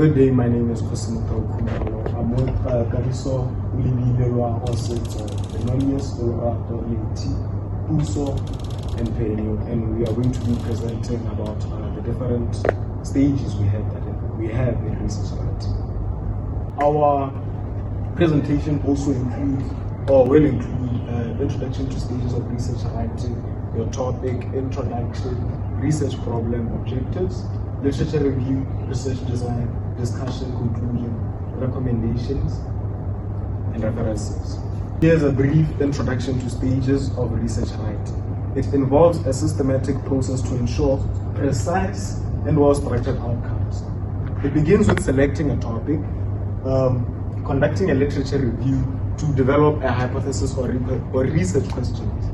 Good day, my name is Coursework. I'm with Kariso Ulibile also Anonymous Uso and Penio, and we are going to be presenting about the different stages we have in research writing. Our presentation also will include introduction to stages of research writing, your topic, introduction, research problem, objectives, literature review, research design, discussion, conclusion, recommendations, and references. Here's a brief introduction to stages of research writing. It involves a systematic process to ensure precise and well-structured outcomes. It begins with selecting a topic, conducting a literature review to develop a hypothesis or research questions.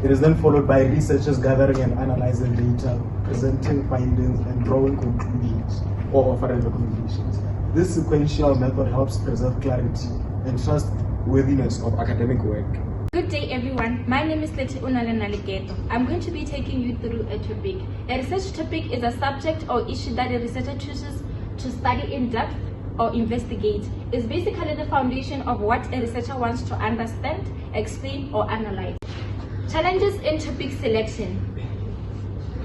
It is then followed by researchers gathering and analyzing data, presenting findings, and drawing conclusions or offering recommendations. This sequential method helps preserve clarity and trustworthiness of academic work. Good day, everyone. My name is Leti Unale. I'm going to be taking you through a topic. A research topic is a subject or issue that a researcher chooses to study in depth or investigate. It's basically the foundation of what a researcher wants to understand, explain, or analyze. Challenges in topic selection.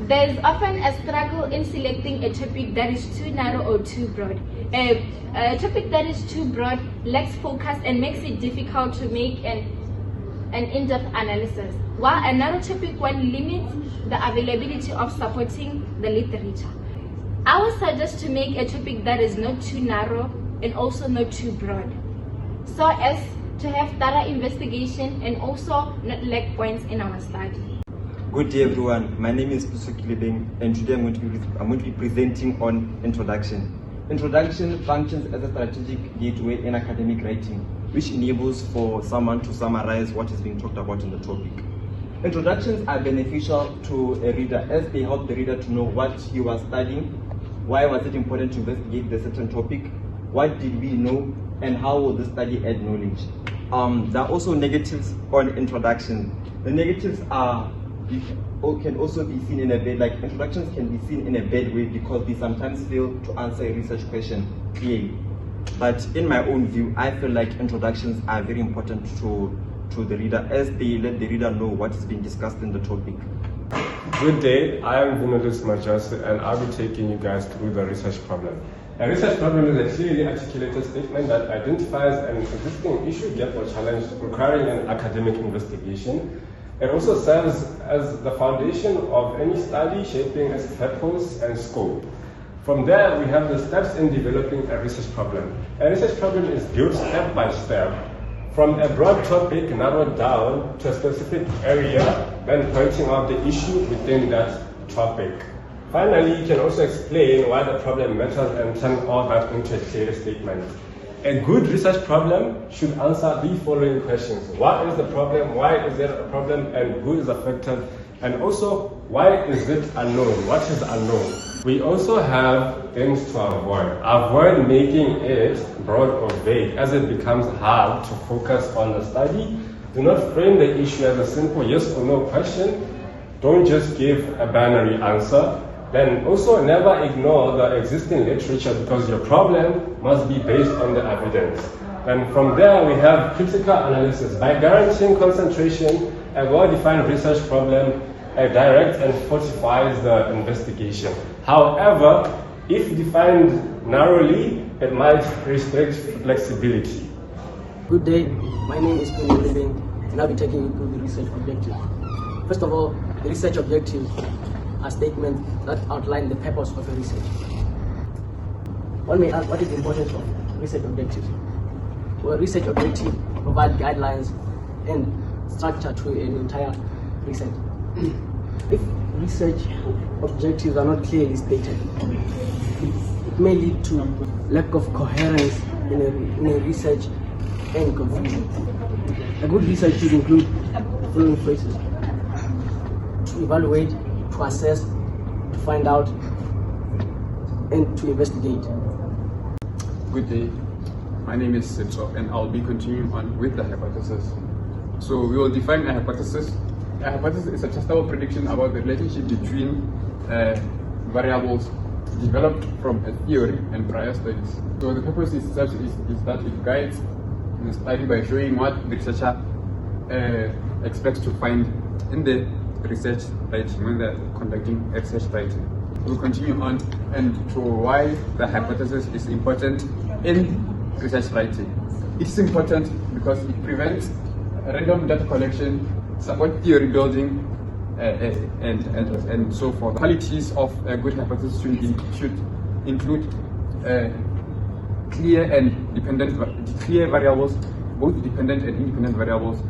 There is often a struggle in selecting a topic that is too narrow or too broad. A topic that is too broad lacks focus and makes it difficult to make an in-depth analysis, while a narrow topic one limits the availability of supporting the literature. I would suggest to make a topic that is not too narrow and also not too broad, so as to have thorough investigation and also not lack points in our study. Good day, everyone. My name is Pusuki Libeng, and today I'm going to be presenting on introduction. Introduction functions as a strategic gateway in academic writing, which enables for someone to summarize what is being talked about in the topic. Introductions are beneficial to a reader as they help the reader to know what he was studying, why was it important to investigate the certain topic, what did we know, and how will the study add knowledge. There are also negatives on introduction. The negatives can also be seen in a bad, like introductions can be seen in a bad way because they sometimes fail to answer a research question clearly. But in my own view, I feel like introductions are very important to the reader as they let the reader know what is being discussed in the topic. Good day, I am Vinodus Majas and I'll be taking you guys through the research problem. A research problem is a clearly articulated statement that identifies an existing issue, gap, or challenge requiring an academic investigation. It also serves as the foundation of any study, shaping its purpose and scope. From there, we have the steps in developing a research problem. A research problem is built step by step from a broad topic narrowed down to a specific area, then pointing out the issue within that topic. Finally, you can also explain why the problem matters and turn all that into a clear statement. A good research problem should answer the following questions. What is the problem? Why is there a problem? And who is affected? And also, why is it unknown? What is unknown? We also have things to avoid. Avoid making it broad or vague as it becomes hard to focus on the study. Do not frame the issue as a simple yes or no question. Don't just give a binary answer. Then also never ignore the existing literature because your problem must be based on the evidence. And from there we have critical analysis. By guaranteeing concentration, a well-defined research problem directs and fortifies the investigation. However, if defined narrowly, it might restrict flexibility. Good day, my name is Coursework and I'll be taking you through the research objective. First of all, the research objective are statements that outline the purpose of a research. One may ask, what is the importance of research objectives? Well, research objectives provide guidelines and structure to an entire research. If research objectives are not clearly stated, it may lead to lack of coherence in a research and confusion. A good research should include the following phrases: to evaluate, to assess, to find out, and to investigate. Good day, my name is Sitso and I'll be continuing on with the hypothesis. So we will define a hypothesis. A hypothesis is a testable prediction about the relationship between variables developed from a theory and prior studies. So the purpose is that it guides the study by showing what the researcher expects to find in the research writing when they're conducting research writing. We'll continue on and to why the hypothesis is important in research writing. It's important because it prevents random data collection, support theory building, and so forth. Qualities of a good hypothesis should include clear variables, both dependent and independent variables,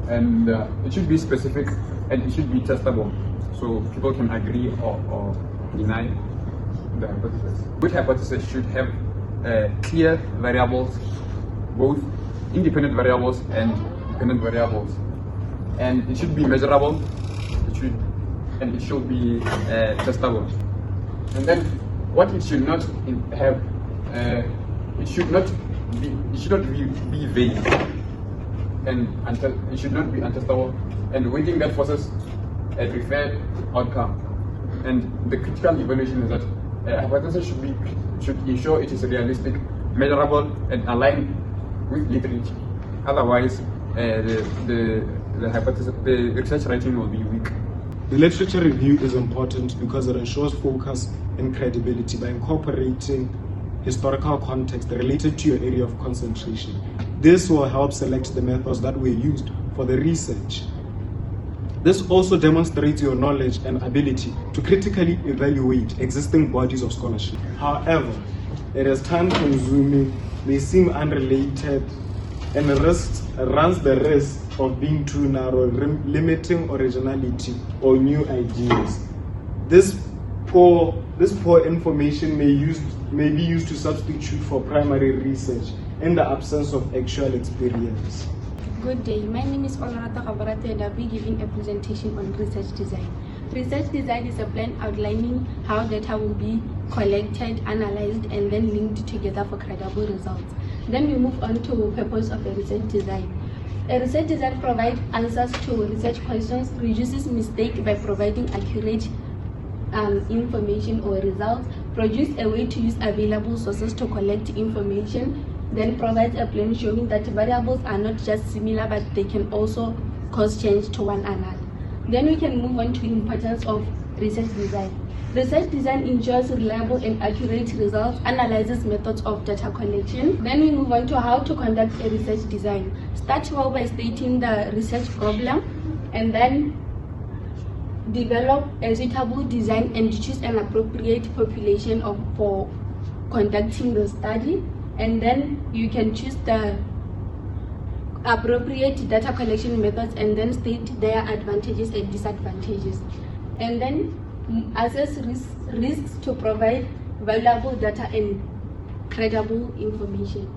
and it should be specific and it should be testable, so people can agree or deny the hypothesis. Good hypothesis should have clear variables, both independent variables and dependent variables, and it should be measurable. It should be testable. And then what it should not have, it should not be vague, and it should not be untestable, and weighting that forces a preferred outcome. And the critical evaluation is that a hypothesis should ensure it is realistic, measurable, and aligned with literature. Otherwise, the research writing will be weak. The literature review is important because it ensures focus and credibility by incorporating historical context related to your area of concentration. This will help select the methods that were used for the research. This also demonstrates your knowledge and ability to critically evaluate existing bodies of scholarship. However, it is time-consuming, may seem unrelated, and runs the risk of being too narrow, limiting originality or new ideas. This poor information may be used to substitute for primary research in the absence of actual experience. Good day, my name is Olorata Kabarate and I'll be giving a presentation on research design. Research design is a plan outlining how data will be collected, analyzed, and then linked together for credible results. Then we move on to the purpose of a research design. A research design provides answers to research questions, reduces mistakes by providing accurate information or results, produces a way to use available sources to collect information, then provides a plan showing that variables are not just similar but they can also cause change to one another. Then we can move on to the importance of research design. Research design ensures reliable and accurate results, analyzes methods of data collection. Then we move on to how to conduct a research design. Start well by stating the research problem, and then develop a suitable design and choose an appropriate population for conducting the study. And then you can choose the appropriate data collection methods and then state their advantages and disadvantages. And then assess risks to provide valuable data and credible information.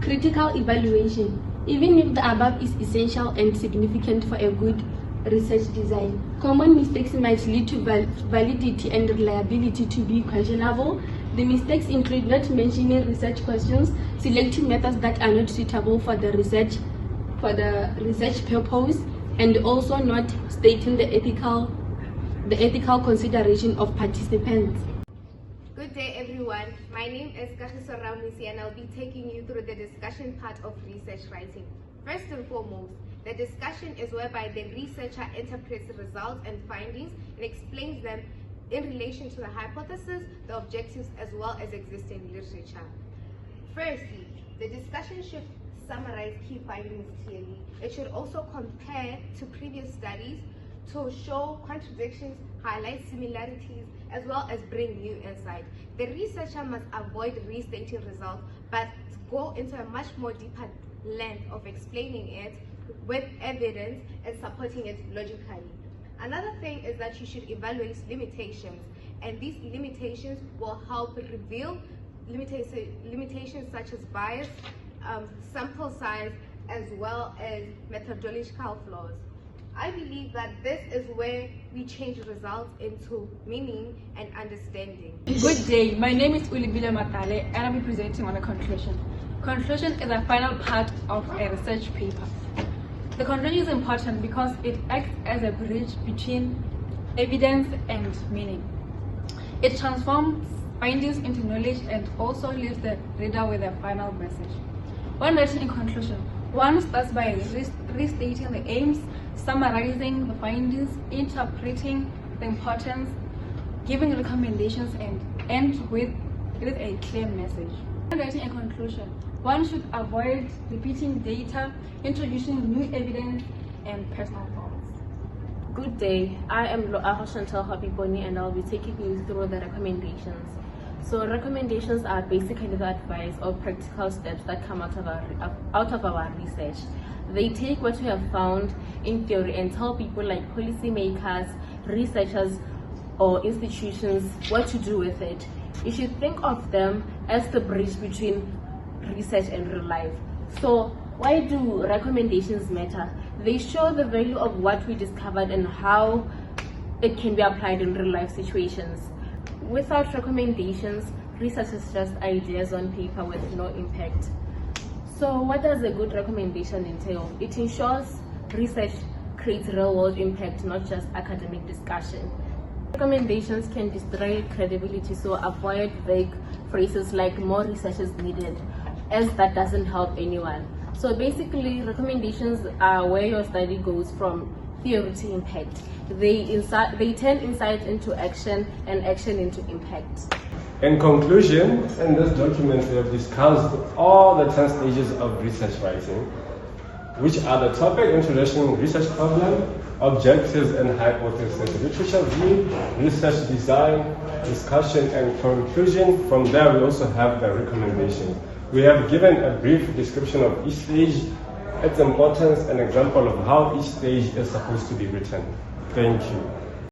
Critical evaluation. Even if the above is essential and significant for a good research design, common mistakes might lead to validity and reliability to be questionable. The mistakes include not mentioning research questions, selecting methods that are not suitable for the research purpose, and also not stating the ethical consideration of participants. Good day everyone, my name is Kagiso Ramisi and I'll be taking you through the discussion part of research writing. First and foremost, the discussion is whereby the researcher interprets results and findings and explains them in relation to the hypothesis, the objectives, as well as existing literature. Firstly, the discussion should summarize key findings clearly. It should also compare to previous studies to show contradictions, highlight similarities, as well as bring new insight. The researcher must avoid restating results, but go into a much more deeper length of explaining it with evidence and supporting it logically. Another thing is that you should evaluate limitations, and these limitations will help reveal limitations such as bias, sample size, as well as methodological flaws. I believe that this is where we change results into meaning and understanding. Good day, my name is Ulibile Matale and I'll be presenting on a conclusion. Conclusion is the final part of a research paper. The conclusion is important because it acts as a bridge between evidence and meaning. It transforms findings into knowledge, and also leaves the reader with a final message. When writing in conclusion, one starts by restating the aims, summarizing the findings, interpreting the importance, giving recommendations, and end with a clear message. When writing a conclusion, one should avoid repeating data, introducing new evidence, and personal thoughts. Good day, I am Loaho Chantal Habiboni, and I'll be taking you through the recommendations. So recommendations are basically the advice or practical steps that come out of our research. They take what we have found in theory and tell people like policymakers, researchers, or institutions what to do with it. You should think of them as the bridge between research and real life. So why do recommendations matter? They show the value of what we discovered and how it can be applied in real life situations. Without recommendations, research is just ideas on paper with no impact. So what does a good recommendation entail? It ensures research creates real-world impact, not just academic discussion. Recommendations can destroy credibility, so avoid vague phrases like more research is needed, as that doesn't help anyone. So basically, recommendations are where your study goes from theory to impact. They turn insight into action and action into impact. In conclusion, in this document we have discussed all the 10 stages of research writing, which are the topic, introduction, research problem, objectives and hypothesis, literature review, research design, discussion and conclusion. From there we also have the recommendations. We have given a brief description of each stage, its importance, and example of how each stage is supposed to be written. Thank you.